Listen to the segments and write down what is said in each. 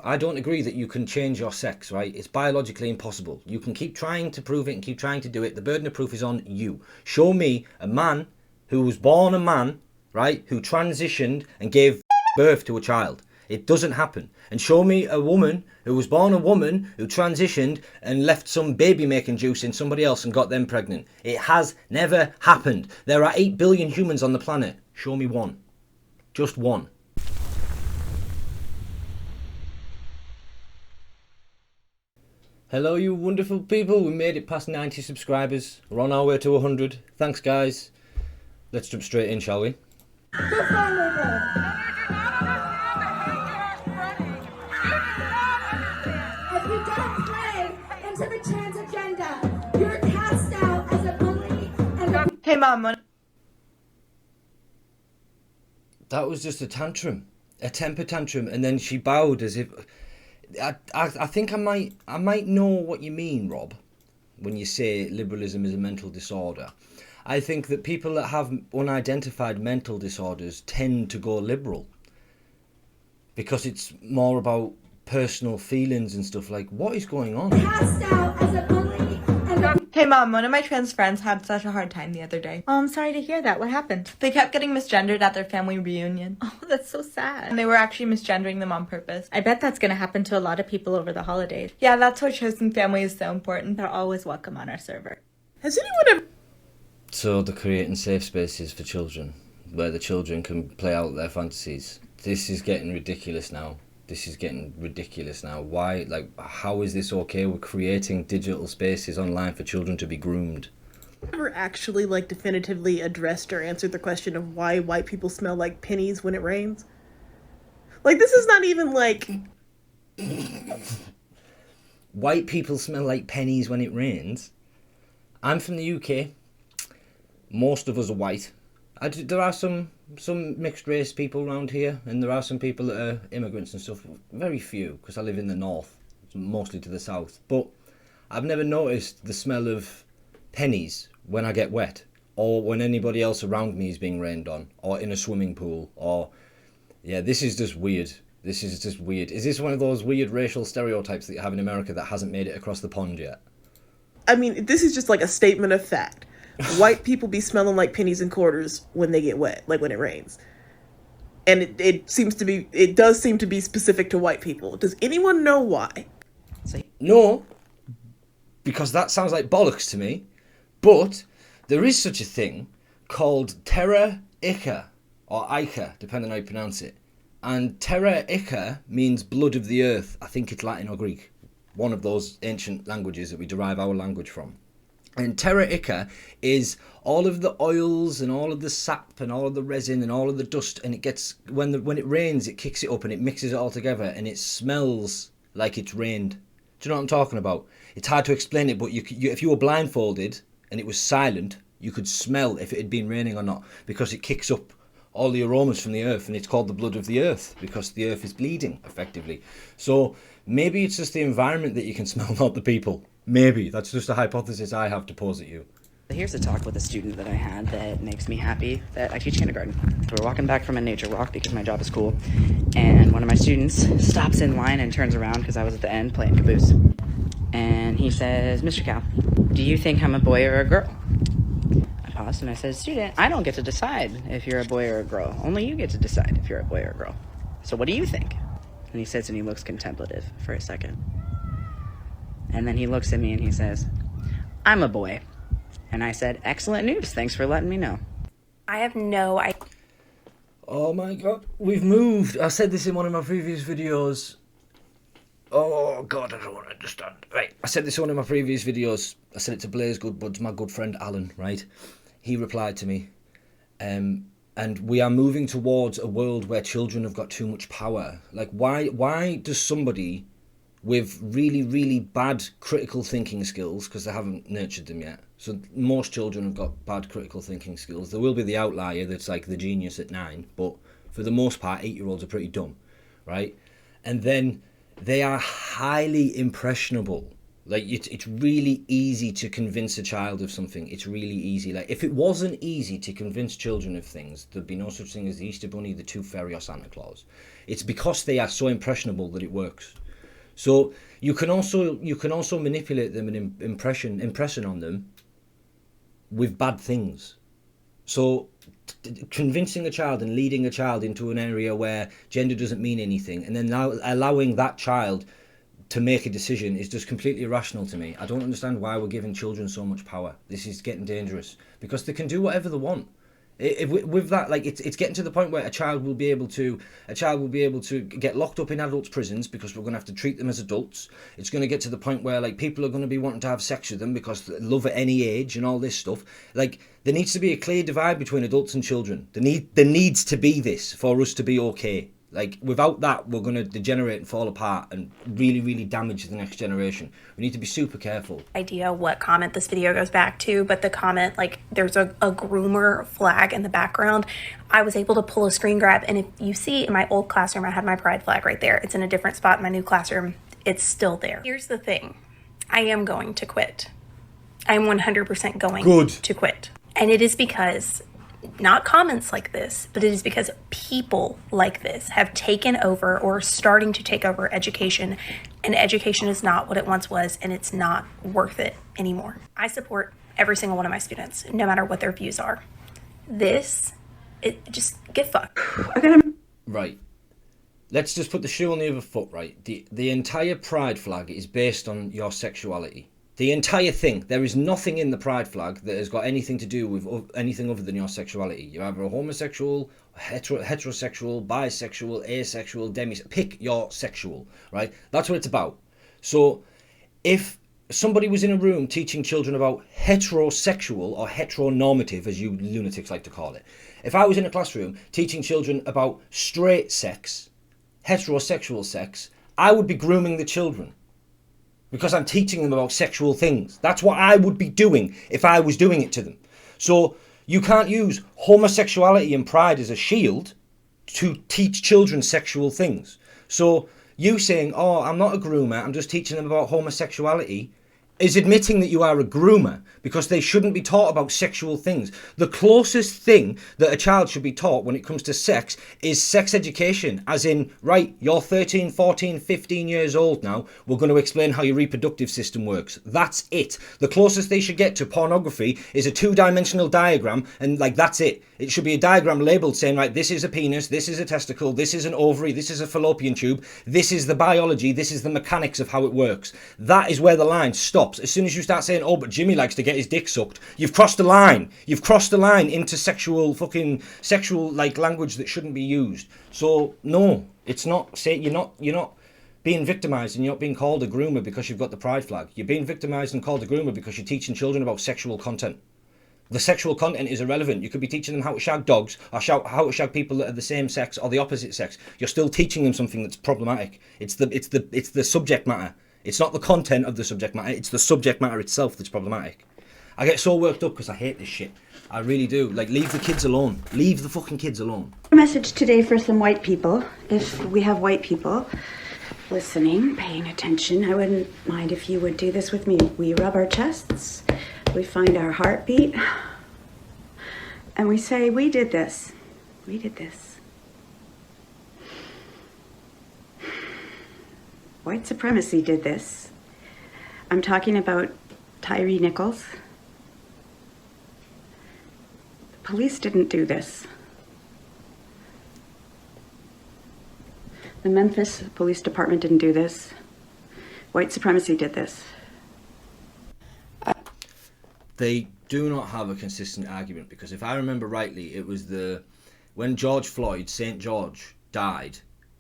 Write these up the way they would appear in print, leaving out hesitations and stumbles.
I don't agree that you can change your sex, right? It's biologically impossible. You can keep trying to prove it and keep trying to do it. The burden of proof is on you. Show me a man who was born a man, right, who transitioned and gave birth to a child. It doesn't happen. And show me a woman who was born a woman who transitioned and left some baby making juice in somebody else and got them pregnant. It has never happened. There are 8 billion humans on the planet. Show me one. Just one. Hello, you wonderful people. We made it past 90 subscribers. We're on our way to 100. Thanks, guys. Let's jump straight in, shall we? If you don't play into the trans agenda, you're cast out as a bully and Hey, Mom. That was just a tantrum. A temper tantrum. And then she bowed as if... I think I might know what you mean, Rob, when you say liberalism is a mental disorder. I think that people that have unidentified mental disorders tend to go liberal because it's more about personal feelings and stuff. Like, what is going on? cast out as a bully and Hey, Mom. One of my trans friends had such a hard time the other day. Oh, I'm sorry to hear that. What happened? They kept getting misgendered at their family reunion. Oh, that's so sad. And they were actually misgendering them on purpose. I bet that's going to happen to a lot of people over the holidays. Yeah, that's why chosen family is so important. They're always welcome on our server. Has anyone ever... So they're creating safe spaces for children where the children can play out their fantasies. This is getting ridiculous now. Why, like, how is this okay? We're creating digital spaces online for children to be groomed. ever actually like definitively addressed or answered the question of why white people smell like pennies when it rains? Like, this is not even like... White people smell like pennies when it rains. I'm from the UK. Most of us are white. There are some mixed race people around here, and there are some people that are immigrants and stuff. Very few, because I live in the north, mostly to the south. But I've never noticed the smell of pennies when I get wet, or when anybody else around me is being rained on, or in a swimming pool, or... Yeah, this is just weird. Is this one of those weird racial stereotypes that you have in America that hasn't made it across the pond yet? I mean, this is just like a statement of fact. White people be smelling like pennies and quarters when they get wet, like when it rains. And it does seem to be specific to white people. Does anyone know why? No, because that sounds like bollocks to me. But there is such a thing called terra ica, or ica, depending on how you pronounce it. And terra ica means blood of the earth. I think it's Latin or Greek. One of those ancient languages that we derive our language from. And terra ica is all of the oils and all of the sap and all of the resin and all of the dust, and it gets when it rains, it kicks it up and it mixes it all together, and it smells like it's rained. Do you know what I'm talking about? It's hard to explain it, but if you were blindfolded and it was silent, you could smell if it had been raining or not, because it kicks up all the aromas from the earth, and it's called the blood of the earth because the earth is bleeding effectively. So maybe it's just the environment that you can smell, not the people. Maybe. That's just a hypothesis I have to pose at you. Here's a talk with a student that I had that makes me happy that I teach kindergarten. So we're walking back from a nature walk because my job is cool, and one of my students stops in line and turns around because I was at the end playing caboose. And he says, "Mr. Cal, do you think I'm a boy or a girl?" I paused and I said, "Student, I don't get to decide if you're a boy or a girl. Only you get to decide if you're a boy or a girl. So what do you think?" And he sits and he looks contemplative for a second. And then he looks at me and he says, "I'm a boy." And I said, "Excellent news. Thanks for letting me know." I have no idea. Oh my god, we've moved. I said this in one of my previous videos. Oh god, I don't understand. Right, I said this in one of my previous videos. I said it to Blaze Goodbuds, my good friend Alan, right? He replied to me, and we are moving towards a world where children have got too much power. Like, why does somebody with really, really bad critical thinking skills, because they haven't nurtured them yet. So most children have got bad critical thinking skills. There will be the outlier that's like the genius at 9, but for the most part, 8-year-olds are pretty dumb, right? And then they are highly impressionable Like, it's really easy to convince a child of something. It's really easy. Like, if it wasn't easy to convince children of things, there'd be no such thing as the Easter Bunny, the Tooth Fairy, or Santa Claus. It's because they are so impressionable that it works. So you can also manipulate them and impression on them with bad things. So convincing a child and leading a child into an area where gender doesn't mean anything, and then now allowing that child to make a decision is just completely irrational to me. I don't understand why we're giving children so much power. This is getting dangerous because they can do whatever they want. With that, like, it's getting to the point where a child will be able to get locked up in adults' prisons because we're going to have to treat them as adults. It's going to get to the point where, like, people are going to be wanting to have sex with them because they love at any age and all this stuff. Like, there needs to be a clear divide between adults and children. There needs to be this for us to be okay. Like, without that, we're going to degenerate and fall apart and really, really damage the next generation. We need to be super careful. Idea what comment this video goes back to, but the comment, like, there's a groomer flag in the background. I was able to pull a screen grab, and if you see in my old classroom, I had my pride flag right there. It's in a different spot in my new classroom. It's still there. Here's the thing. I am going to quit. I'm 100% going to quit. And it is because, not comments like this, but it is because people like this have taken over or are starting to take over education, and education is not what it once was, and it's not worth it anymore. I support every single one of my students, no matter what their views are. Just get fucked. Right. Let's just put the shoe on the other foot, right? The entire pride flag is based on your sexuality. The entire thing. There is nothing in the pride flag that has got anything to do with anything other than your sexuality. You're either a homosexual, heterosexual, bisexual, asexual, demisexual. Pick your sexual, right? That's what it's about. So if somebody was in a room teaching children about heterosexual or heteronormative, as you lunatics like to call it. If I was in a classroom teaching children about straight sex, heterosexual sex, I would be grooming the children. Because I'm teaching them about sexual things. That's what I would be doing if I was doing it to them. So you can't use homosexuality and pride as a shield to teach children sexual things. So you saying, oh, I'm not a groomer, I'm just teaching them about homosexuality, is admitting that you are a groomer, because they shouldn't be taught about sexual things. The closest thing that a child should be taught when it comes to sex is sex education, as in, right, you're 13, 14, 15 years old now, we're going to explain how your reproductive system works. That's it. The closest they should get to pornography is a two-dimensional diagram, and, like, that's it. It should be a diagram labelled saying, right, this is a penis, this is a testicle, this is an ovary, this is a fallopian tube, this is the biology, this is the mechanics of how it works. That is where the line stops. As soon as you start saying, oh, but Jimmy likes to get his dick sucked, you've crossed the line. You've crossed the line into sexual like language that shouldn't be used. So no, it's not. Say you're not being victimised, and you're not being called a groomer because you've got the pride flag. You're being victimised and called a groomer because you're teaching children about sexual content. The sexual content is irrelevant. You could be teaching them how to shag dogs or how to shag people that are the same sex or the opposite sex. You're still teaching them something that's problematic. It's the subject matter. It's not the content of the subject matter, it's the subject matter itself that's problematic. I get so worked up because I hate this shit. I really do. Like, leave the kids alone. Leave the fucking kids alone. A message today for some white people. If we have white people listening, paying attention, I wouldn't mind if you would do this with me. We rub our chests, we find our heartbeat, and we say, we did this. We did this. White supremacy did this. I'm talking about Tyree Nichols. The police didn't do this. The Memphis Police Department didn't do this. White supremacy did this. They do not have a consistent argument, because if I remember rightly, it was when George Floyd, St. George, died,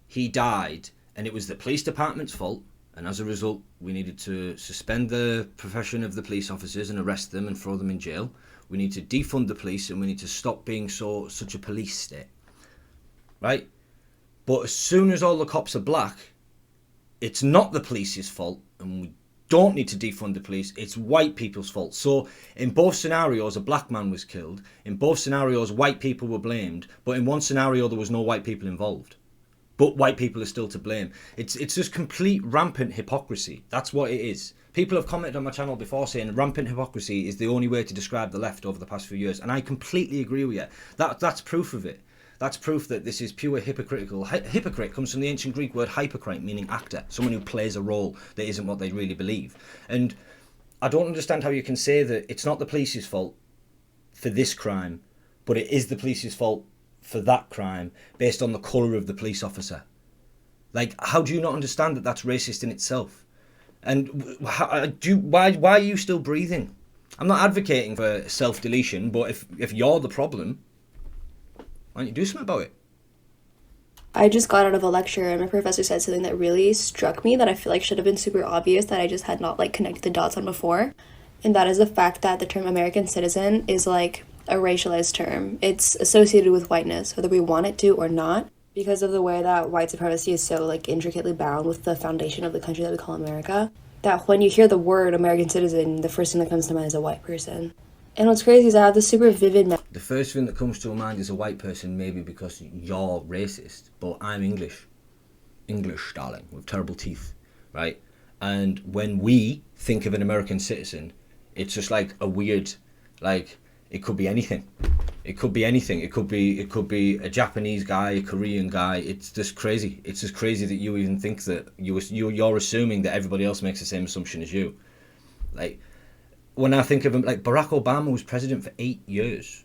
he died, and it was the police department's fault, and as a result we needed to suspend the profession of the police officers and arrest them and throw them in jail. We need to defund the police, and we need to stop being such a police state, right? But as soon as all the cops are black, it's not the police's fault, and we don't need to defund the police, it's white people's fault. So in both scenarios a black man was killed, in both scenarios white people were blamed, but in one scenario there was no white people involved. But white people are still to blame. It's just complete rampant hypocrisy. That's what it is. People have commented on my channel before saying rampant hypocrisy is the only way to describe the left over the past few years, and I completely agree with you. That's proof of it. That's proof that this is pure hypocritical. Hypocrite comes from the ancient Greek word hypocrite, meaning actor, someone who plays a role that isn't what they really believe. And I don't understand how you can say that it's not the police's fault for this crime, but it is the police's fault for that crime based on the colour of the police officer. Like, how do you not understand that that's racist in itself? And why are you still breathing? I'm not advocating for self-deletion, but if you're the problem, why don't you do something about it? I just got out of a lecture and my professor said something that really struck me that I feel like should have been super obvious that I just had not like connected the dots on before. And that is the fact that the term American citizen is like a racialized term. It's associated with whiteness, whether we want it to or not, because of the way that white supremacy is so like intricately bound with the foundation of the country that we call America, that when you hear the word American citizen, the first thing that comes to mind is a white person. And what's crazy is I have this super vivid The first thing that comes to your mind is a white person, maybe because you're racist, but I'm English. English, darling, with terrible teeth, right? And when we think of an American citizen, it's just like a weird, like, it could be anything. It could be anything. It could be a Japanese guy, a Korean guy. It's just crazy. It's just crazy that you even think that you're assuming that everybody else makes the same assumption as you. Like, when I think of him, like Barack Obama was president for 8 years.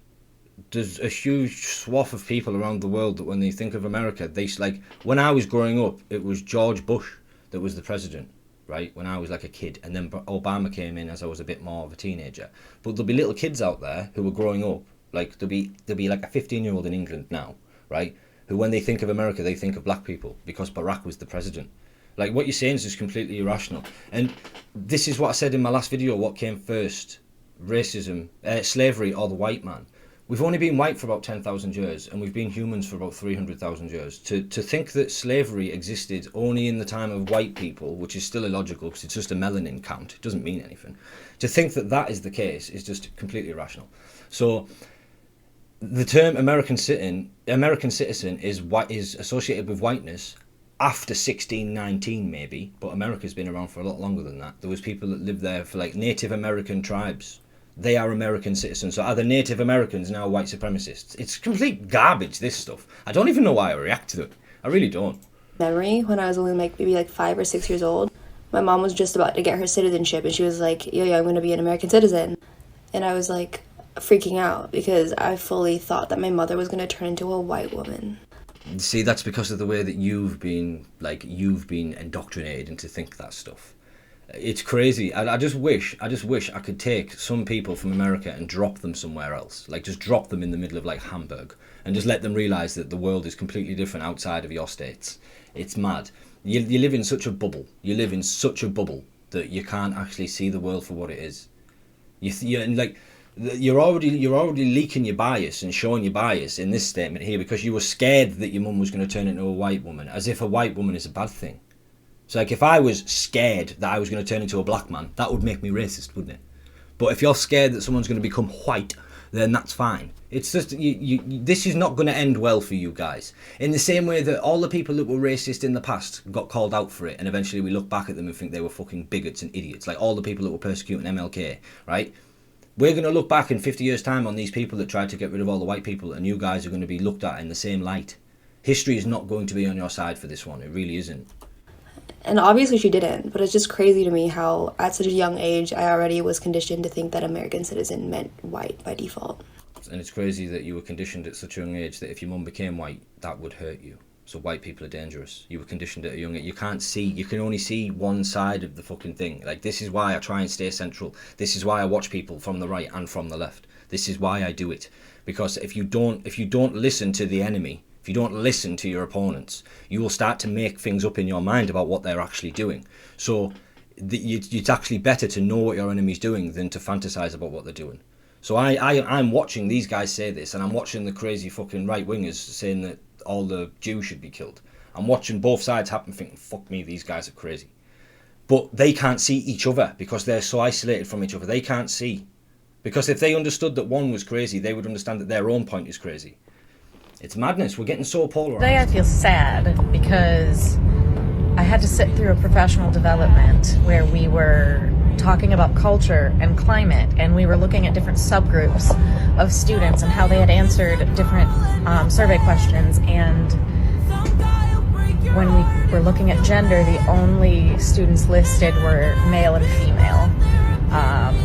There's a huge swath of people around the world that when they think of America, they like, when I was growing up, it was George Bush that was the president, right? When I was like a kid, and then Obama came in as I was a bit more of a teenager. But there'll be little kids out there who are growing up, like there'll be like a 15-year-old in England now, right? Who when they think of America, they think of black people because Barack was the president. Like, what you're saying is just completely irrational. And this is what I said in my last video, what came first, racism, slavery or the white man. We've only been white for about 10,000 years, and we've been humans for about 300,000 years. To think that slavery existed only in the time of white people, which is still illogical because it's just a melanin count, it doesn't mean anything. To think that that is the case is just completely irrational. So the term American citizen is associated with whiteness after 1619 maybe, but America's been around for a lot longer than that. There was people that lived there for like Native American tribes. They are American citizens. So are the Native Americans now white supremacists? It's complete garbage, this stuff. I don't even know why I react to it. I really don't. Memory when I was only like maybe like 5 or 6 years old. My mom was just about to get her citizenship and she was like, yo, I'm going to be an American citizen. And I was like freaking out because I fully thought that my mother was going to turn into a white woman. See, that's because of the way that you've been indoctrinated into think that stuff. It's crazy. I just wish I could take some people from America and drop them somewhere else. Like, just drop them in the middle of like Hamburg and just let them realise that the world is completely different outside of your states. It's mad. You live in such a bubble. You live in such a bubble that you can't actually see the world for what it is. You're already leaking your bias and showing your bias in this statement here because you were scared that your mum was going to turn into a white woman, as if a white woman is a bad thing. So like, if I was scared that I was going to turn into a black man, that would make me racist, wouldn't it? But if you're scared that someone's going to become white, then that's fine. It's just, this is not going to end well for you guys. In the same way that all the people that were racist in the past got called out for it, and eventually we look back at them and think they were fucking bigots and idiots, like all the people that were persecuting MLK, right? We're going to look back in 50 years' time on these people that tried to get rid of all the white people, and you guys are going to be looked at in the same light. History is not going to be on your side for this one. It really isn't. And obviously she didn't, but it's just crazy to me how at such a young age I already was conditioned to think that American citizen meant white by default. And it's crazy that you were conditioned at such a young age that if your mum became white, that would hurt you. So white people are dangerous. You were conditioned at a young age. You can only see one side of the fucking thing. Like, this is why I try and stay central. This is why I watch people from the right and from the left. This is why I do it. Because if you don't listen to the enemy, if you don't listen to your opponents, you will start to make things up in your mind about what they're actually doing. So it's actually better to know what your enemy's doing than to fantasize about what they're doing. So I'm watching these guys say this, and I'm watching the crazy fucking right-wingers saying that all the Jews should be killed. I'm watching both sides happen, thinking, fuck me, these guys are crazy. But they can't see each other because they're so isolated from each other. They can't see. Because if they understood that one was crazy, they would understand that their own point is crazy. It's madness. We're getting so polarized. Today I feel sad because I had to sit through a professional development where we were talking about culture and climate, and we were looking at different subgroups of students and how they had answered different survey questions. And when we were looking at gender, the only students listed were male and female.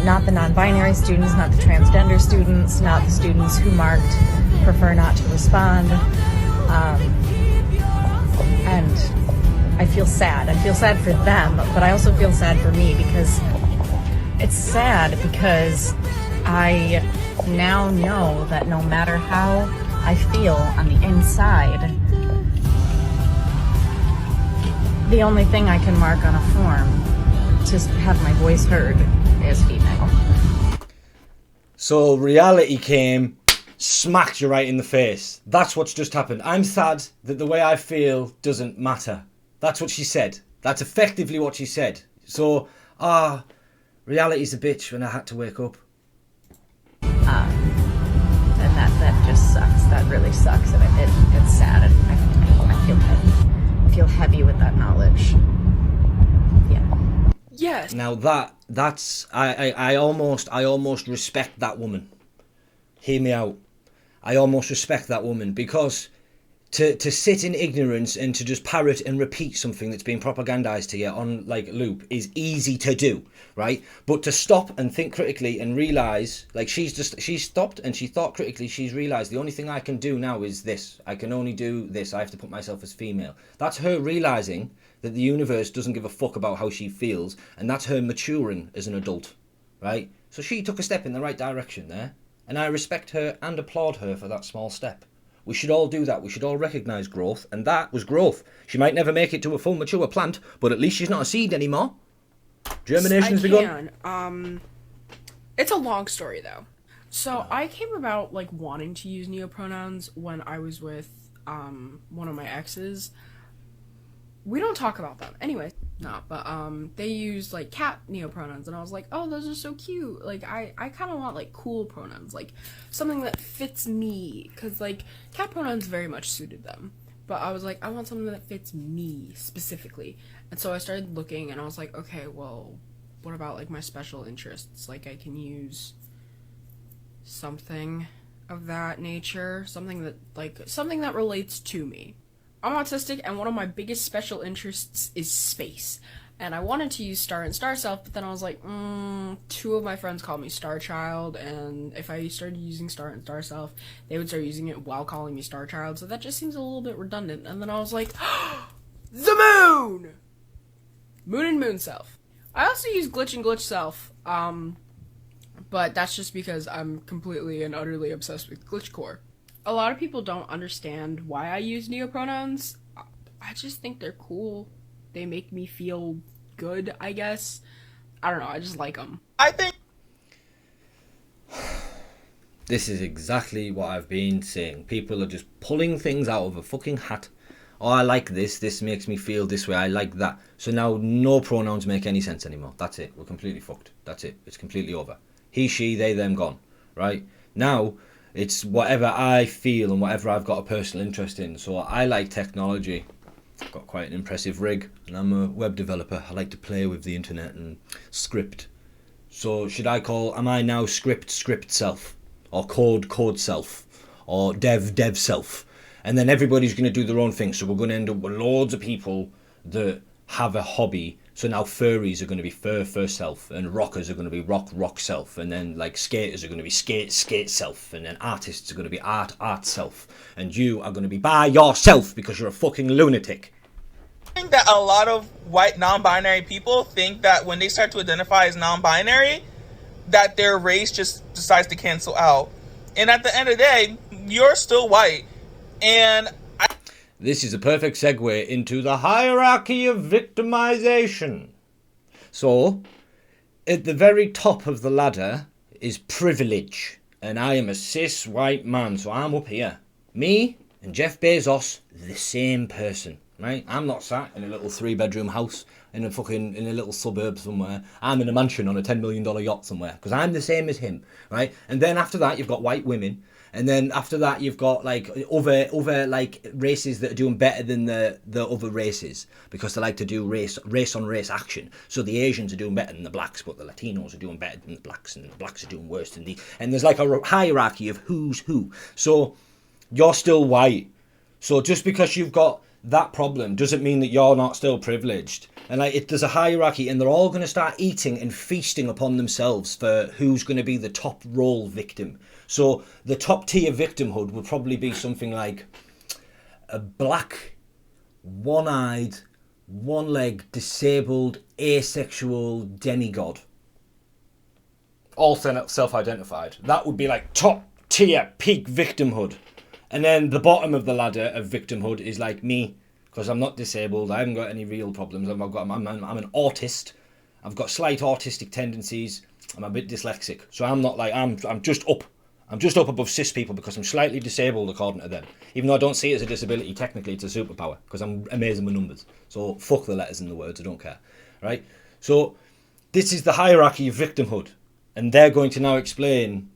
Not the non-binary students, not the transgender students, not the students who marked prefer not to respond. And I feel sad. I feel sad for them, but I also feel sad for me, because it's sad because I now know that no matter how I feel on the inside, the only thing I can mark on a form to have my voice heard is female. So reality came, smacked you right in the face. That's what's just happened. I'm sad that the way I feel doesn't matter. That's what she said. That's effectively what she said. So, reality's a bitch when I had to wake up. And that just sucks. That really sucks, and it's sad. And I feel heavy. I feel heavy with that knowledge. Yeah. Yes. Now that's I almost respect that woman. Hear me out. I almost respect that woman, because to sit in ignorance and to just parrot and repeat something that's being propagandized to you on like loop is easy to do, right? But to stop and think critically and realize, like she stopped and she thought critically, she's realized the only thing I can do now is this. I can only do this. I have to put myself as female. That's her realizing that the universe doesn't give a fuck about how she feels, and that's her maturing as an adult, right? So she took a step in the right direction there, and I respect her and applaud her for that small step. We should all do that. We should all recognise growth, and that was growth. She might never make it to a full mature plant, but at least she's not a seed anymore. Germination's begun. It's a long story though. So I came about like wanting to use neopronouns when I was with one of my exes. We don't talk about them. Anyway, no, but they use like cat neopronouns, and I was like, oh, those are so cute. Like I kind of want like cool pronouns, like something that fits me, because like cat pronouns very much suited them. But I was like, I want something that fits me specifically. And so I started looking, and I was like, okay, well, what about like my special interests? Like I can use something of that nature, something that relates to me. I'm autistic, and one of my biggest special interests is space. And I wanted to use Star and Star Self, but then I was like, two of my friends call me Star Child, and if I started using Star and Star Self, they would start using it while calling me Star Child, so that just seems a little bit redundant. And then I was like, the moon! Moon and Moon Self. I also use Glitch and Glitch Self, but that's just because I'm completely and utterly obsessed with Glitchcore. A lot of people don't understand why I use neopronouns. I just think they're cool. They make me feel good, I guess. I don't know, I just like them. I think This is exactly what I've been saying. People are just pulling things out of a fucking hat. Oh, I like this. This makes me feel this way. I like that. So now no pronouns make any sense anymore. That's it. We're completely fucked. That's it. It's completely over. He, she, they, them, gone. Right? Now, it's whatever I feel and whatever I've got a personal interest in. So I like technology. I've got quite an impressive rig, and I'm a web developer. I like to play with the internet and script. So am I now script self? Or code self? Or dev self? And then everybody's going to do their own thing. So we're going to end up with loads of people that have a hobby. So now furries are going to be fur self, and rockers are going to be rock self, and then like skaters are going to be skate self, and then artists are going to be art self, and you are going to be by yourself because you're a fucking lunatic. I think that a lot of white non-binary people think that when they start to identify as non-binary, that their race just decides to cancel out. And at the end of the day, you're still white. And this is a perfect segue into the hierarchy of victimization. So, at the very top of the ladder is privilege. And I am a cis white man, so I'm up here. Me and Jeff Bezos, the same person, right? I'm not sat in a little 3-bedroom house in a little suburb somewhere. I'm in a mansion on a $10 million yacht somewhere, because I'm the same as him, right? And then after that, you've got white women. And then after that, you've got like other like races that are doing better than the other races because they like to do race on race action. So the Asians are doing better than the blacks, but the Latinos are doing better than the blacks, and the blacks are doing worse than the. And there's like a hierarchy of who's who. So you're still white. So just because you've got that problem doesn't mean that you're not still privileged. And like there's a hierarchy, and they're all going to start eating and feasting upon themselves for who's going to be the top role victim. So the top tier victimhood would probably be something like a black, one-eyed, one-legged, disabled, asexual demigod. All self-identified. That would be like top tier peak victimhood. And then the bottom of the ladder of victimhood is like me, because I'm not disabled. I haven't got any real problems. I'm an autist. I've got slight autistic tendencies. I'm a bit dyslexic. So I'm not like, I'm just up. I'm just up above cis people because I'm slightly disabled according to them. Even though I don't see it as a disability, technically it's a superpower because I'm amazing with numbers. So fuck the letters and the words, I don't care. Right? So this is the hierarchy of victimhood. And they're going to now explain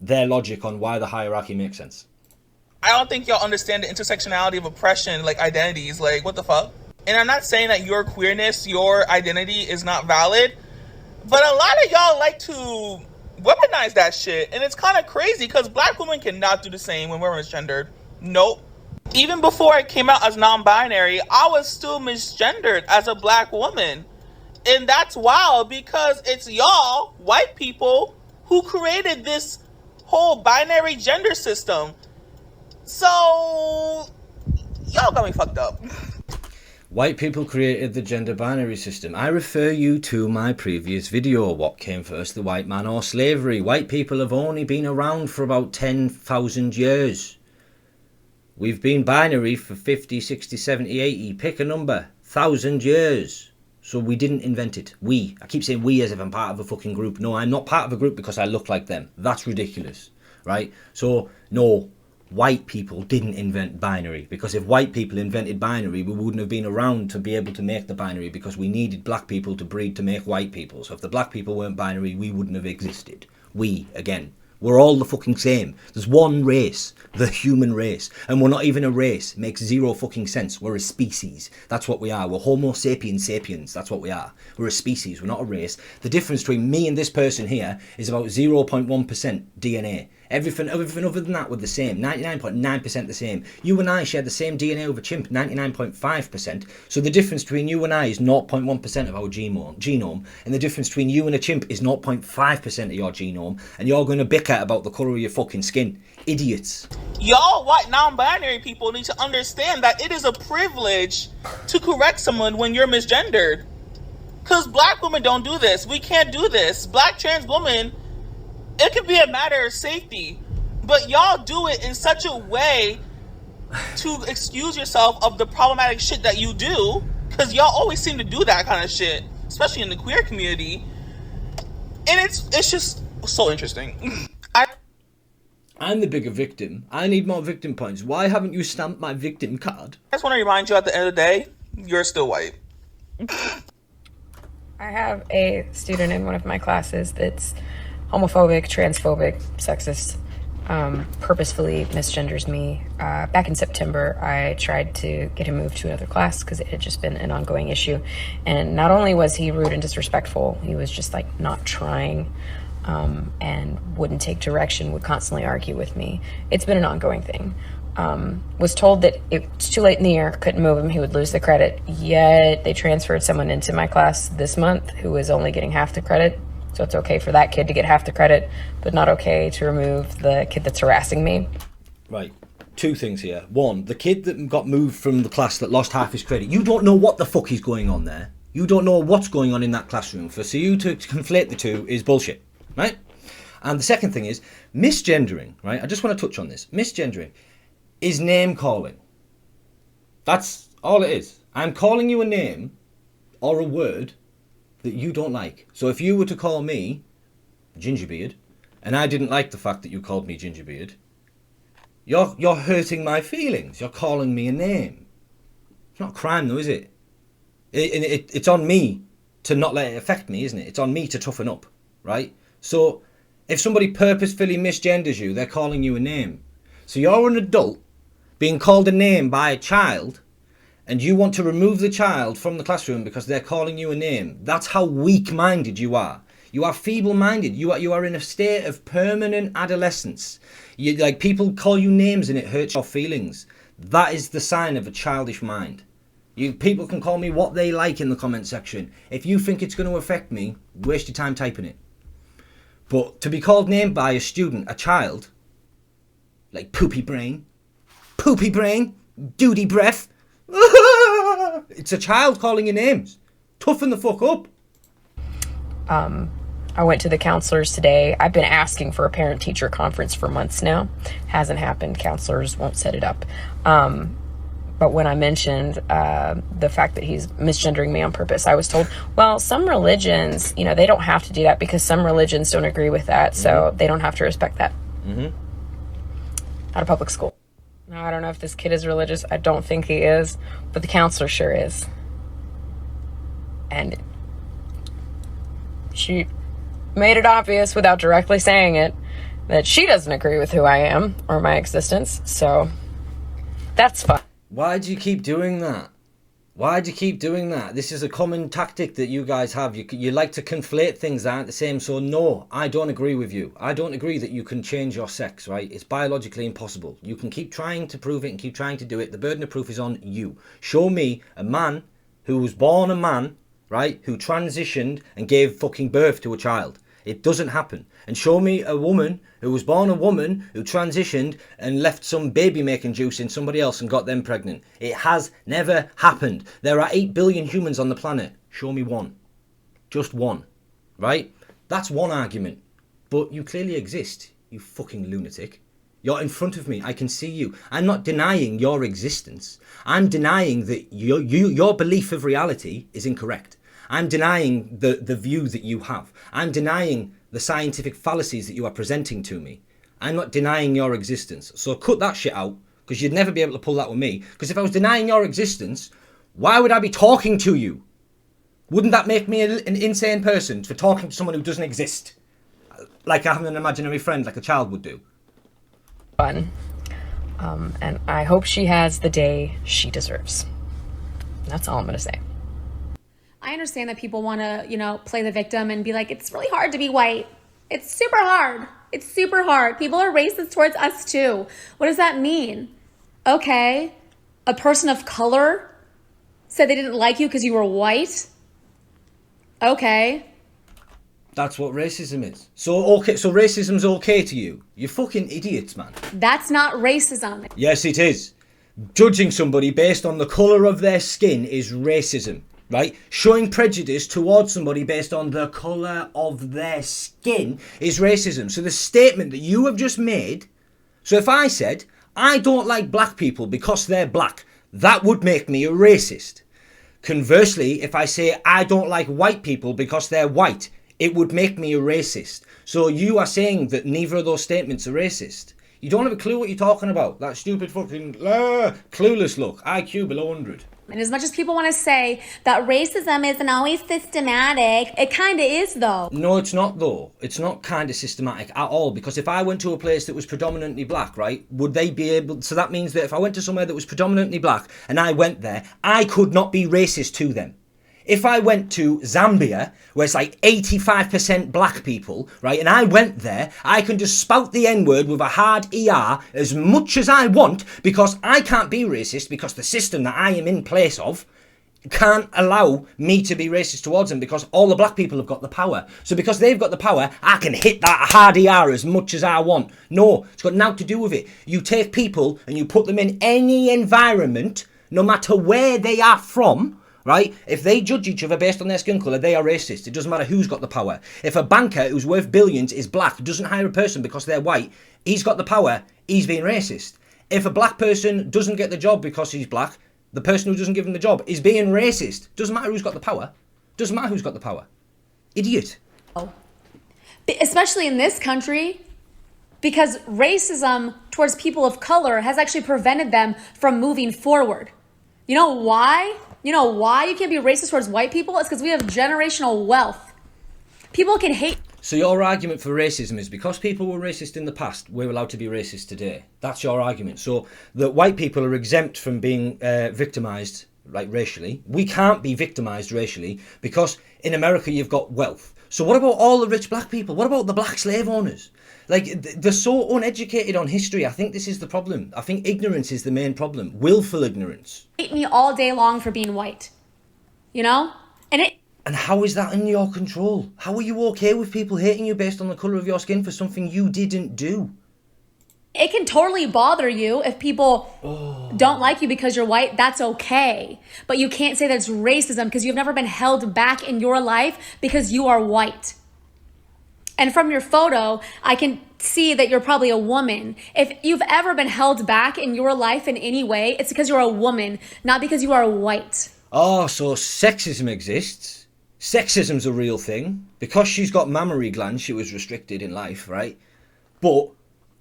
their logic on why the hierarchy makes sense. I don't think y'all understand the intersectionality of oppression, like identities, like what the fuck? And I'm not saying that your queerness, your identity is not valid, but a lot of y'all like to weaponize that shit, and it's kind of crazy because black women cannot do the same when we're misgendered. Nope. Even before I came out as non-binary, I was still misgendered as a black woman. And that's wild because it's y'all, white people, who created this whole binary gender system. So, y'all got me fucked up. White people created the gender binary system. I refer you to my previous video, what came first, the white man or slavery. White people have only been around for about 10,000 years. We've been binary for 50, 60, 70, 80, pick a number, 1,000 years. So we didn't invent it. We. I keep saying we as if I'm part of a fucking group. No, I'm not part of a group because I look like them. That's ridiculous, right? So, no. White people didn't invent binary, because if white people invented binary, we wouldn't have been around to be able to make the binary, because we needed black people to breed to make white people. So if the black people weren't binary, we wouldn't have existed. We, again, we're all the fucking same. There's one race, the human race, and we're not even a race. It makes zero fucking sense. We're a species. That's what we are. We're Homo sapiens sapiens. That's what we are. We're a species. We're not a race. The difference between me and this person here is about 0.1% DNA. Everything other than that, we're the same. 99.9% the same. You and I share the same DNA with a chimp, 99.5%. So the difference between you and I is 0.1% of our genome. And the difference between you and a chimp is 0.5% of your genome. And you're going to bicker about the colour of your fucking skin. Idiots. Y'all white non-binary people need to understand that it is a privilege to correct someone when you're misgendered. Because black women don't do this. We can't do this. Black trans women, it could be a matter of safety, but y'all do it in such a way to excuse yourself of the problematic shit that you do, because y'all always seem to do that kind of shit, especially in the queer community, and it's just so interesting. I'm the bigger victim. I need more victim points. Why haven't you stamped my victim card? I just want to remind you, at the end of the day, you're still white. I have a student in one of my classes that's homophobic, transphobic, sexist, purposefully misgenders me. Back in September, I tried to get him moved to another class because it had just been an ongoing issue. And not only was he rude and disrespectful, he was just like not trying, and wouldn't take direction, would constantly argue with me. It's been an ongoing thing. Was told that it's too late in the year, couldn't move him, he would lose the credit. Yet they transferred someone into my class this month who was only getting half the credit. So it's okay for that kid to get half the credit, but not okay to remove the kid that's harassing me. Right. Two things here. One, the kid that got moved from the class that lost half his credit, you don't know what the fuck is going on there. You don't know what's going on in that classroom. For you to conflate the two is bullshit, right? And the second thing is, misgendering, right? I just want to touch on this. Misgendering is name calling. That's all it is. I'm calling you a name or a word that you don't like. So if you were to call me Gingerbeard, and I didn't like the fact that you called me Gingerbeard, you're hurting my feelings. You're calling me a name. It's not a crime though, is it? It's on me to not let it affect me, isn't it? It's on me to toughen up, right? So If somebody purposefully misgenders you, they're calling you a name. So you're an adult being called a name by a child, and you want to remove the child from the classroom because they're calling you a name. That's how weak-minded you are. You are feeble-minded. You are in a state of permanent adolescence. Like, people call you names and it hurts your feelings. That is the sign of a childish mind. People can call me what they like in the comment section. If you think it's going to affect me, waste your time typing it. But to be called name by a student, a child, like poopy brain, duty breath, it's a child calling you names. Toughen the fuck up. I went to the counselors today. I've been asking for a parent-teacher conference for months now. Hasn't happened. Counselors won't set it up. But when I mentioned the fact that he's misgendering me on purpose, I was told, well, some religions, they don't have to do that because some religions don't agree with that, so they don't have to respect that. At a public school. Now, I don't know if this kid is religious. I don't think he is, but the counselor sure is. And she made it obvious without directly saying it that she doesn't agree with who I am or my existence, so that's fun. Why do you keep doing that? Why do you keep doing that? This is a common tactic that you guys have. You like to conflate things that aren't the same. So no, I don't agree with you. I don't agree that you can change your sex, right? It's biologically impossible. You can keep trying to prove it and keep trying to do it. The burden of proof is on you. Show me a man who was born a man, right? Who transitioned and gave fucking birth to a child. It doesn't happen. And show me a woman who was born a woman who transitioned and left some baby making juice in somebody else and got them pregnant. It has never happened. There are 8 billion humans on the planet. Show me one. Just one. Right? That's one argument. But you clearly exist, you fucking lunatic. You're in front of me. I can see you. I'm not denying your existence. I'm denying that your belief of reality is incorrect. I'm denying the view that you have. I'm denying the scientific fallacies that you are presenting to me. I'm not denying your existence. So cut that shit out, because you'd never be able to pull that with me. Because if I was denying your existence, why would I be talking to you? Wouldn't that make me an insane person for talking to someone who doesn't exist? Like having an imaginary friend, like a child would do. Fun. And I hope she has the day she deserves. That's all I'm going to say. I understand that people want to, play the victim and be like, it's really hard to be white. It's super hard. It's super hard. People are racist towards us too. What does that mean? Okay. A person of color said they didn't like you because you were white. Okay. That's what racism is. So racism's okay to you? You fucking idiots, man. That's not racism. Yes, it is. Judging somebody based on the colour of their skin is racism. Right? Showing prejudice towards somebody based on the colour of their skin is racism. So the statement that you have just made, so if I said, I don't like black people because they're black, that would make me a racist. Conversely, if I say, I don't like white people because they're white, it would make me a racist. So you are saying that neither of those statements are racist. You don't have a clue what you're talking about. That stupid fucking clueless look. IQ below 100. And as much as people want to say that racism isn't always systematic, it kind of is though. No, it's not though. It's not kind of systematic at all. Because if I went to a place that was predominantly black, right, would they be able... So that means that if I went to somewhere that was predominantly black and I went there, I could not be racist to them. If I went to Zambia, where it's like 85% black people, right, and I went there, I can just spout the N-word with a hard ER as much as I want, because I can't be racist, because the system that I am in place of can't allow me to be racist towards them, because all the black people have got the power. So because they've got the power, I can hit that hard ER as much as I want. No, it's got nothing to do with it. You take people and you put them in any environment, no matter where they are from, right? If they judge each other based on their skin colour, they are racist. It doesn't matter who's got the power. If a banker who's worth billions is black, doesn't hire a person because they're white, he's got the power, he's being racist. If a black person doesn't get the job because he's black, the person who doesn't give him the job is being racist. Doesn't matter who's got the power. Doesn't matter who's got the power. Idiot. Especially in this country, because racism towards people of color has actually prevented them from moving forward. You know why? You know why you can't be racist towards white people? It's because we have generational wealth. People can hate. So your argument for racism is because people were racist in the past, we're allowed to be racist today. That's your argument. So that white people are exempt from being victimised, like racially. We can't be victimised racially because in America you've got wealth. So what about all the rich black people? What about the black slave owners? Like, they're so uneducated on history. I think this is the problem. I think ignorance is the main problem. Willful ignorance. Hate me all day long for being white. You know? And how is that in your control? How are you okay with people hating you based on the colour of your skin for something you didn't do? It can totally bother you if people don't like you because you're white. That's okay. But you can't say that's racism because you've never been held back in your life because you are white. And from your photo, I can see that you're probably a woman. If you've ever been held back in your life in any way, it's because you're a woman, not because you are white. Oh, so sexism exists. Sexism's a real thing. Because she's got mammary glands, she was restricted in life, right? But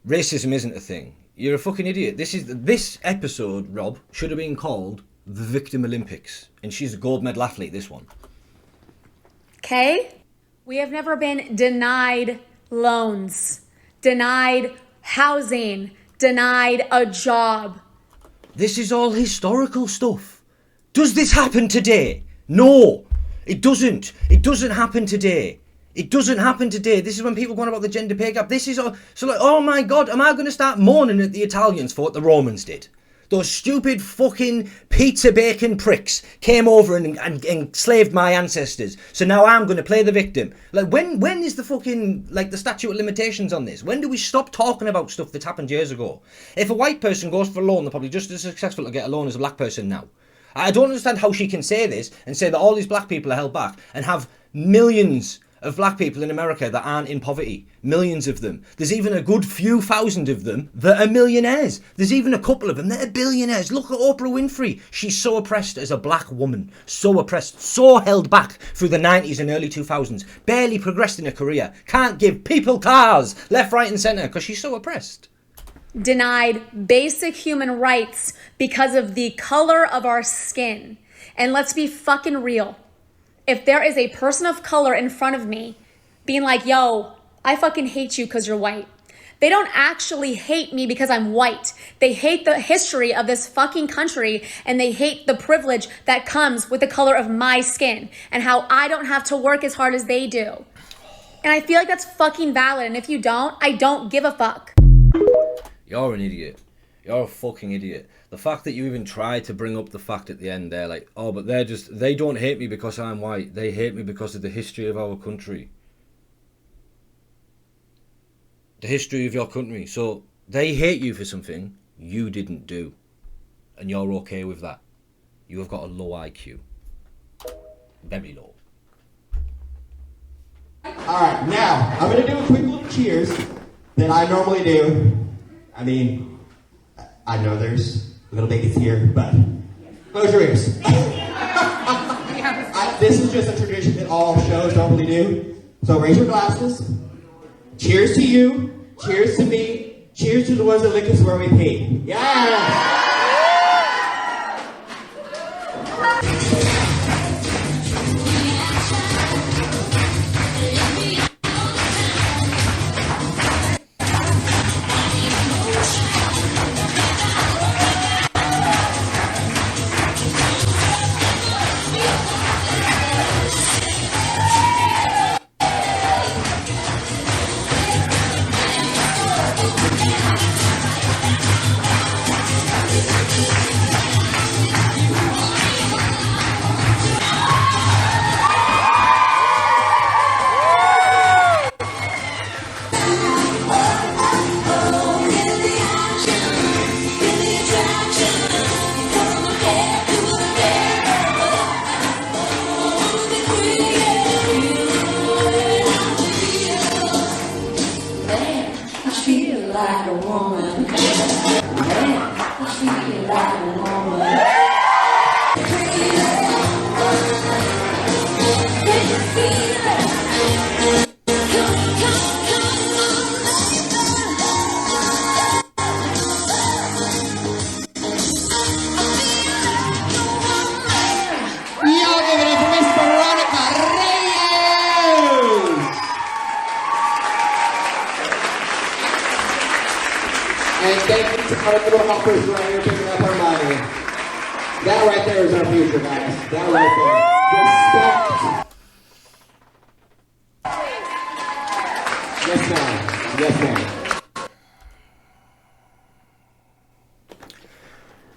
racism isn't a thing. You're a fucking idiot. This episode, Rob, should have been called The Victim Olympics. And she's a gold medal athlete, this one. Okay? We have never been denied loans, denied housing, denied a job. This is all historical stuff. Does this happen today? No, it doesn't. It doesn't happen today. It doesn't happen today. This is when people go on about the gender pay gap. This is all, so like, oh my God, am I going to start mourning at the Italians for what the Romans did? Those stupid fucking pizza bacon pricks came over and enslaved my ancestors. So now I'm going to play the victim. Like, when is the fucking, like, the statute of limitations on this? When do we stop talking about stuff that happened years ago? If a white person goes for a loan, they're probably just as successful to get a loan as a black person now. I don't understand how she can say this and say that all these black people are held back and have millions of black people in America that aren't in poverty. Millions of them. There's even a good few thousand of them that are millionaires. There's even a couple of them that are billionaires. Look at Oprah Winfrey. She's so oppressed as a black woman. So oppressed. So held back through the 90s and early 2000s. Barely progressed in her career. Can't give people cars left, right and centre because she's so oppressed. Denied basic human rights because of the color of our skin. And let's be fucking real. If there is a person of color in front of me being like, yo, I fucking hate you because you're white. They don't actually hate me because I'm white. They hate the history of this fucking country and they hate the privilege that comes with the color of my skin and how I don't have to work as hard as they do. And I feel like that's fucking valid. And if you don't, I don't give a fuck. You're an idiot. You're a fucking idiot. The fact that you even tried to bring up the fact at the end there, like, oh, but they don't hate me because I'm white. They hate me because of the history of our country. The history of your country. So they hate you for something you didn't do. And you're okay with that. You have got a low IQ. Very low. Alright, now, I'm going to do a quick little cheers that I normally do. I mean, I know there's little babies here, but close your ears. This is just a tradition that all shows normally do. So raise your glasses. Cheers to you. Cheers to me. Cheers to the ones that lick us where we pee. Yeah! our little helpers right here picking up our money. That right there is our future, guys. That right there. Respect. Yes, ma'am. Yes, ma'am.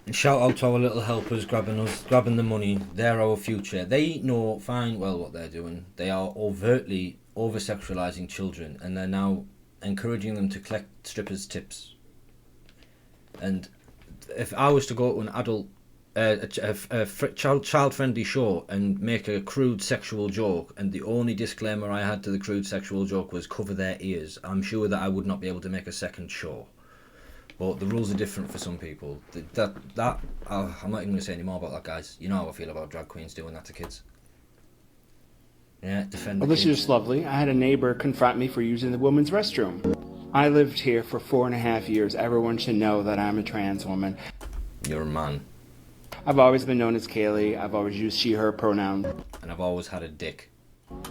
And shout out to our little helpers grabbing the money. They're our future. They know fine well what they're doing. They are overtly over-sexualizing children, and they're now encouraging them to collect strippers' tips. And if I was to go to an adult, child-friendly show and make a crude sexual joke, and the only disclaimer I had to the crude sexual joke was cover their ears, I'm sure that I would not be able to make a second show. But the rules are different for some people. I'm not even going to say any more about that, guys. You know how I feel about drag queens doing that to kids. Yeah, defend the Well, this kids. is just lovely. I had a neighbor confront me for using the women's restroom. I lived here for 4.5 years. Everyone should know that I'm a trans woman. You're a man. I've always been known as Kaylee. I've always used she, her pronouns. And I've always had a dick.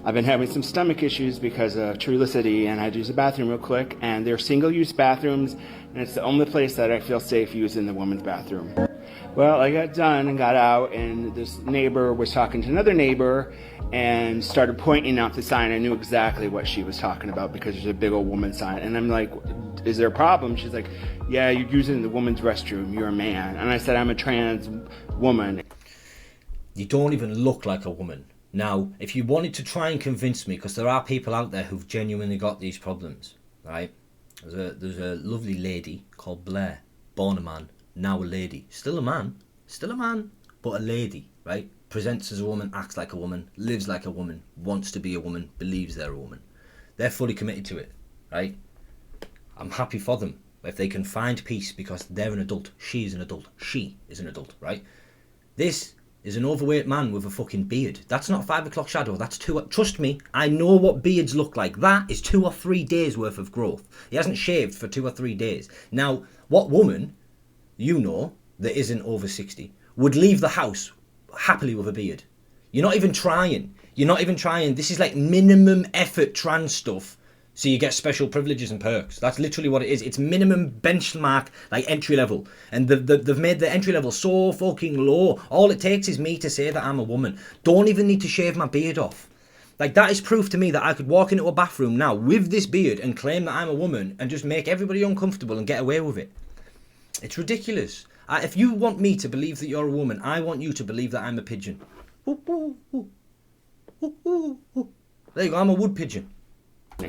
I've been having some stomach issues because of Trulicity, and I had to use the bathroom real quick, and they're single-use bathrooms, and it's the only place that I feel safe using the women's bathroom. Well, I got done and got out, and this neighbor was talking to another neighbor and started pointing out the sign. I knew exactly what she was talking about because there's a big old woman sign. And I'm like, is there a problem? She's like, yeah, you're using the woman's restroom. You're a man. And I said, I'm a trans woman. You don't even look like a woman. Now, if you wanted to try and convince me, because there are people out there who've genuinely got these problems, right? There's a lovely lady called Blair, born a man, now a lady. Still a man, but a lady, right? Presents as a woman, acts like a woman, lives like a woman, wants to be a woman, believes they're a woman. They're fully committed to it, right? I'm happy for them if they can find peace because they're an adult, she's an adult, she is an adult, right? This is an overweight man with a fucking beard. That's not 5 o'clock shadow. That's trust me, I know what beards look like. That is 2 or 3 days worth of growth. He hasn't shaved for 2 or 3 days. Now, what woman, you know, that isn't over 60, would leave the house happily with a beard? You're not even trying. This is like minimum effort trans stuff. So you get special privileges and perks. That's literally what it is. It's minimum benchmark, like entry level. And they've made the entry level so fucking low. All it takes is me to say that I'm a woman. Don't even need to shave my beard off. Like, that is proof to me that I could walk into a bathroom now with this beard and claim that I'm a woman and just make everybody uncomfortable and get away with it. It's ridiculous. If you want me to believe that you're a woman, I want you to believe that I'm a pigeon. There you go, I'm a wood pigeon.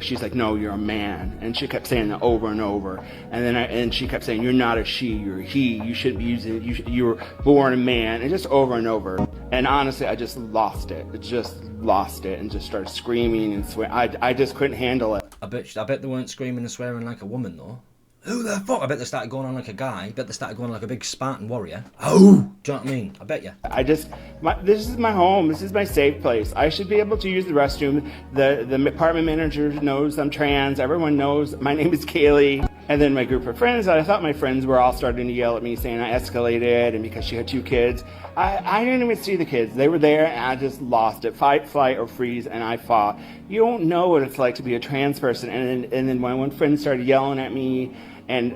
She's like, no, you're a man. And she kept saying that over and over. And she kept saying, you're not a she, you're a he. You shouldn't be using it. You were born a man. And just over and over. And honestly, I just lost it. And just started screaming and swearing. I just couldn't handle it. I bet they weren't screaming and swearing like a woman, though. Who the fuck? I bet they started going on like a guy. I bet they started going like a big Spartan warrior. Oh! Do you know what I mean? I bet you. This is my home. This is my safe place. I should be able to use the restroom. The apartment manager knows I'm trans. Everyone knows my name is Kaylee. And then my group of friends, I thought my friends were all starting to yell at me saying I escalated and because she had 2 kids. I didn't even see the kids. They were there and I just lost it. Fight, flight, or freeze, and I fought. You don't know what it's like to be a trans person. And then my one friend started yelling at me, and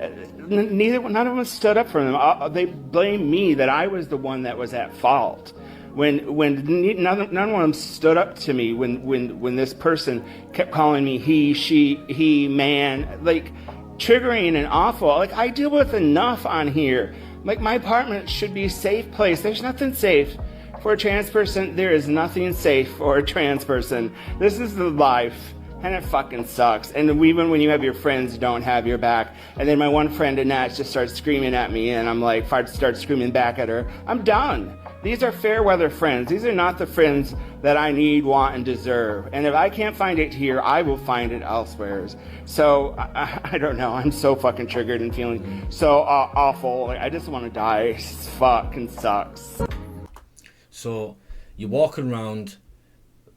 none of them stood up for them. They blamed me that I was the one that was at fault. When none of them stood up to me when this person kept calling me he, she, he, man, like triggering and awful. Like, I deal with enough on here. Like, my apartment should be a safe place. There's nothing safe for a trans person. There is nothing safe for a trans person. This is the life. And it fucking sucks. And even when you have your friends who don't have your back. And then my one friend, Annette, just starts screaming at me. And I'm like, if I start screaming back at her, I'm done. These are fair weather friends. These are not the friends that I need, want, and deserve. And if I can't find it here, I will find it elsewhere. So, I don't know. I'm so fucking triggered and feeling so awful. Like, I just want to die. It fucking sucks. So, you're walking around.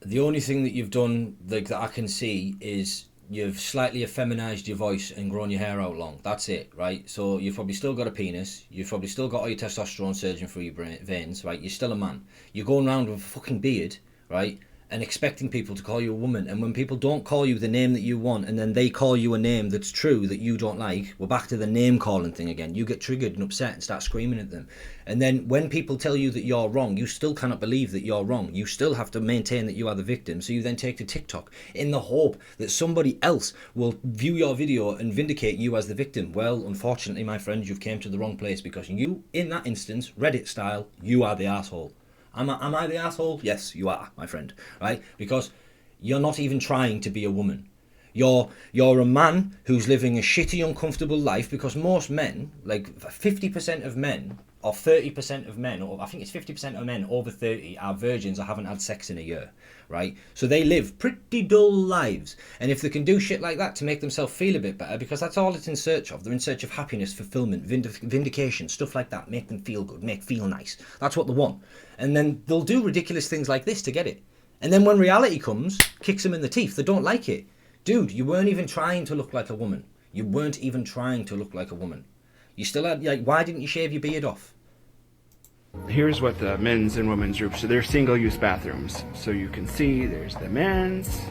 The only thing that you've done, like, that I can see is you've slightly effeminized your voice and grown your hair out long. That's it, right? So you've probably still got a penis. You've probably still got all your testosterone surging through your veins, right? You're still a man. You're going around with a fucking beard, right? and expecting people to call you a woman, and when people don't call you the name that you want and then they call you a name that's true that you don't like, we're back to the name calling thing again. You get triggered and upset and start screaming at them. And then when people tell you that you're wrong, you still cannot believe that you're wrong. You still have to maintain that you are the victim. So you then take to TikTok in the hope that somebody else will view your video and vindicate you as the victim. Well, unfortunately, my friend, you've came to the wrong place, because you, in that instance, Reddit style, you are the asshole. Am I the asshole? Yes, you are, my friend, right? Because you're not even trying to be a woman. You're a man who's living a shitty, uncomfortable life, because most men, like 50% of men, or 30% of men, or I think it's 50% of men over 30 are virgins or haven't had sex in a year, right? So they live pretty dull lives. And if they can do shit like that to make themselves feel a bit better, because that's all it's in search of. They're in search of happiness, fulfillment, vindication, stuff like that. Make them feel good, feel nice. That's what they want. And then they'll do ridiculous things like this to get it. And then when reality comes, kicks them in the teeth. They don't like it. Dude, you weren't even trying to look like a woman. You weren't even trying to look like a woman. You still had, like, why didn't you shave your beard off? Here's what the men's and women's groups, so they're single-use bathrooms. So you can see there's the men's,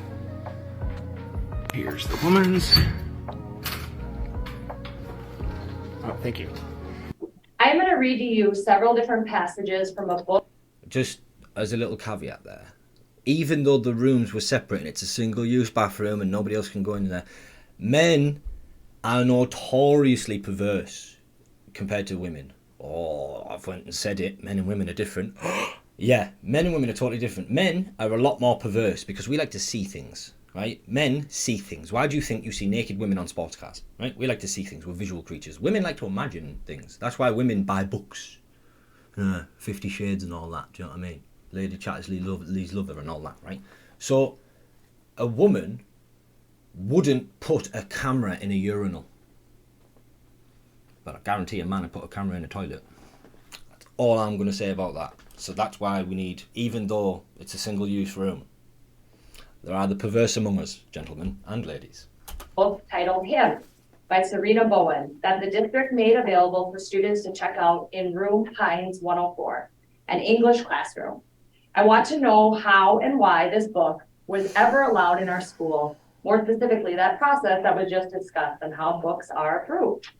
here's the women's. Oh, thank you. I'm going to read to you several different passages from a book. Just as a little caveat there, even though the rooms were separate and it's a single-use bathroom and nobody else can go in there, men are notoriously perverse compared to women. Oh, I've went and said it. Men and women are different. Yeah, men and women are totally different. Men are a lot more perverse because we like to see things, right? Men see things. Why do you think you see naked women on sports cars, right? We like to see things. We're visual creatures. Women like to imagine things. That's why women buy books. 50 Shades and all that, do you know what I mean? Lady Chatterley Lee's Lover and all that, right? So a woman wouldn't put a camera in a urinal. But I guarantee a man would put a camera in a toilet. That's all I'm going to say about that. So that's why we need, even though it's a single-use room, there are the perverse among us, gentlemen and ladies. Book titled Him by Serena Bowen that the district made available for students to check out in room Hines 104, an English classroom. I want to know how and why this book was ever allowed in our school, more specifically that process that was just discussed and how books are approved.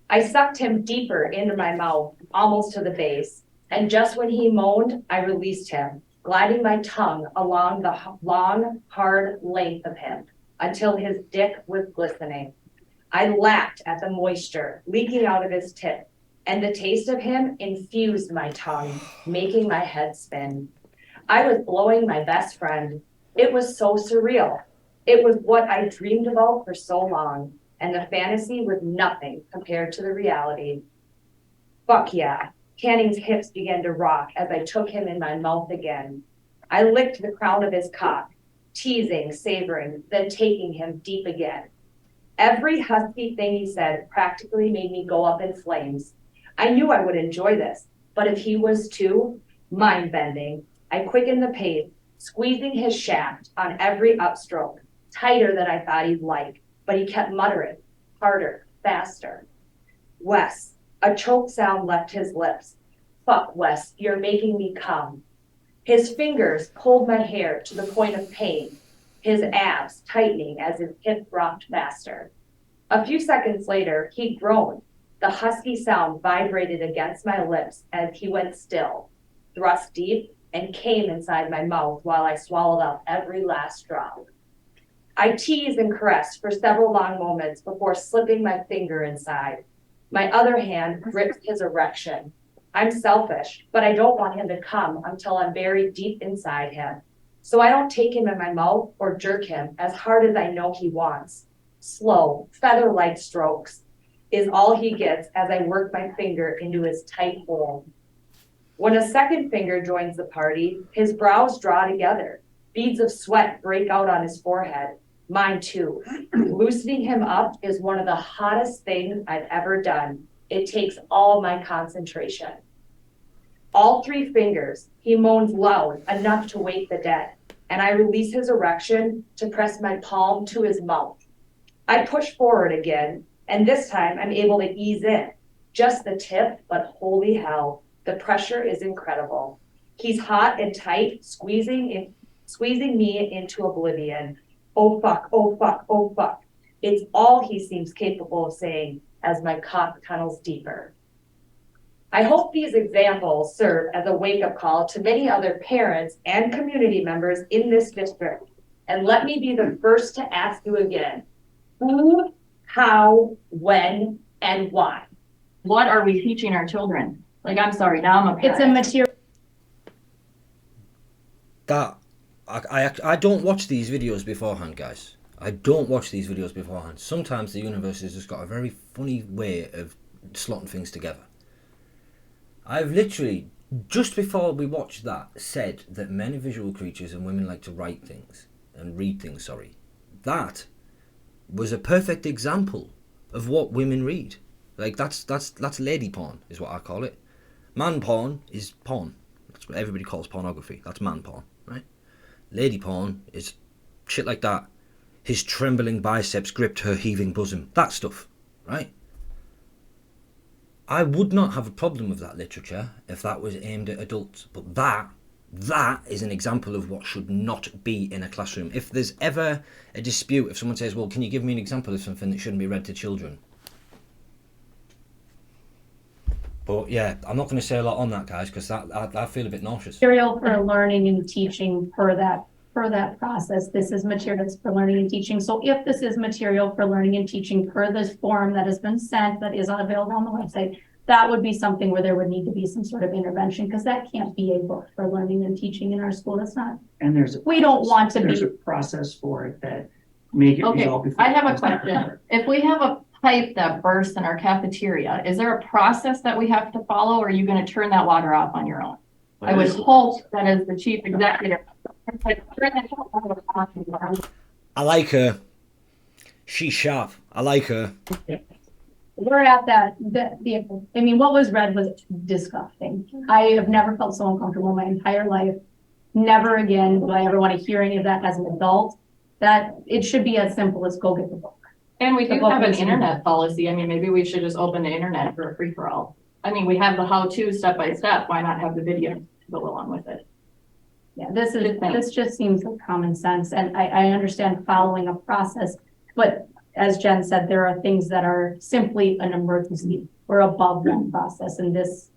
I sucked him deeper into my mouth, almost to the base, and just when he moaned, I released him, gliding my tongue along the long, hard length of him until his dick was glistening. I lapped at the moisture leaking out of his tip, and the taste of him infused my tongue, making my head spin. I was blowing my best friend. It was so surreal. It was what I dreamed about for so long, and the fantasy was nothing compared to the reality. Fuck yeah. Canning's hips began to rock as I took him in my mouth again. I licked the crown of his cock, teasing, savoring, then taking him deep again. Every husky thing he said practically made me go up in flames. I knew I would enjoy this, but if he was too, mind-bending. I quickened the pace, squeezing his shaft on every upstroke, tighter than I thought he'd like, but he kept muttering, harder, faster. Wes, a choke sound left his lips. Fuck, Wes, you're making me come. His fingers pulled my hair to the point of pain, his abs tightening as his hip rocked faster. A few seconds later, he groaned. The husky sound vibrated against my lips as he went still, thrust deep, and came inside my mouth while I swallowed up every last drop. I teased and caressed for several long moments before slipping my finger inside. My other hand gripped his erection. I'm selfish, but I don't want him to come until I'm buried deep inside him. So I don't take him in my mouth or jerk him as hard as I know he wants. Slow, feather-like strokes is all he gets as I work my finger into his tight hole. When a second finger joins the party, his brows draw together. Beads of sweat break out on his forehead. Mine too. Loosening him up is one of the hottest things I've ever done. It takes all my concentration. All three fingers, he moans loud enough to wake the dead, and I release his erection to press my palm to his mouth. I push forward again, and this time I'm able to ease in. Just the tip, but holy hell, the pressure is incredible. He's hot and tight, squeezing squeezing me into oblivion. Oh fuck, oh fuck, oh fuck. It's all he seems capable of saying as my cock tunnels deeper. I hope these examples serve as a wake-up call to many other parents and community members in this district. And let me be the first to ask you again, who, how, when, and why? What are we teaching our children? Like, I'm sorry, now I'm a parent. It's a material. That I don't watch these videos beforehand, guys. I don't watch these videos beforehand. Sometimes the universe has just got a very funny way of slotting things together. I've literally, just before we watched that, said that men are visual creatures and women like to write things and read things, sorry. That was a perfect example of what women read. Like, that's lady porn, is what I call it. Man porn is porn. That's what everybody calls pornography. That's man porn, right? Lady porn is shit like that. His trembling biceps gripped her heaving bosom. That stuff, right? I would not have a problem with that literature if that was aimed at adults. But that is an example of what should not be in a classroom. If there's ever a dispute, if someone says, well, can you give me an example of something that shouldn't be read to children? But yeah, I'm not going to say a lot on that, guys, because I feel a bit nauseous. Material for learning and teaching per that process. This is materials for learning and teaching. So if this is material for learning and teaching per this form that has been sent, that is available on the website, that would be something where there would need to be some sort of intervention, because that can't be a book for learning and teaching in our school. That's not. And we don't want to there's be. a process for it that may get resolved before. I have a question. If we have a pipe that bursts in our cafeteria, is there a process that we have to follow, or are you going to turn that water off on your own? I would hope that as the chief executive. I like her. She's sharp. I like her. We're at that vehicle. I mean, what was read was disgusting. I have never felt so uncomfortable in my entire life. Never again do I ever want to hear any of that as an adult. That it should be as simple as go get the book. And we do book have an is- internet policy. I mean, maybe we should just open the internet for a free-for-all. I mean, we have the how-to step by step. Why not have the video to go along with it? Yeah, this just seems like common sense, and I understand following a process, but as Jen said, there are things that are simply an emergency. We're above that process, and this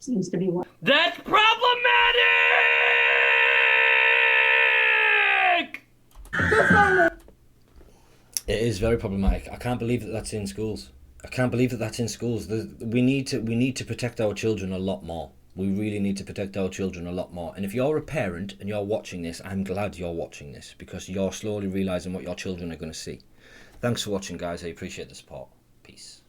seems to be one. That's problematic! It is very problematic. I can't believe that that's in schools. I can't believe that that's in schools. We need to protect our children a lot more. We really need to protect our children a lot more. And if you're a parent and you're watching this, I'm glad you're watching this, because you're slowly realising what your children are going to see. Thanks for watching, guys. I appreciate the support. Peace.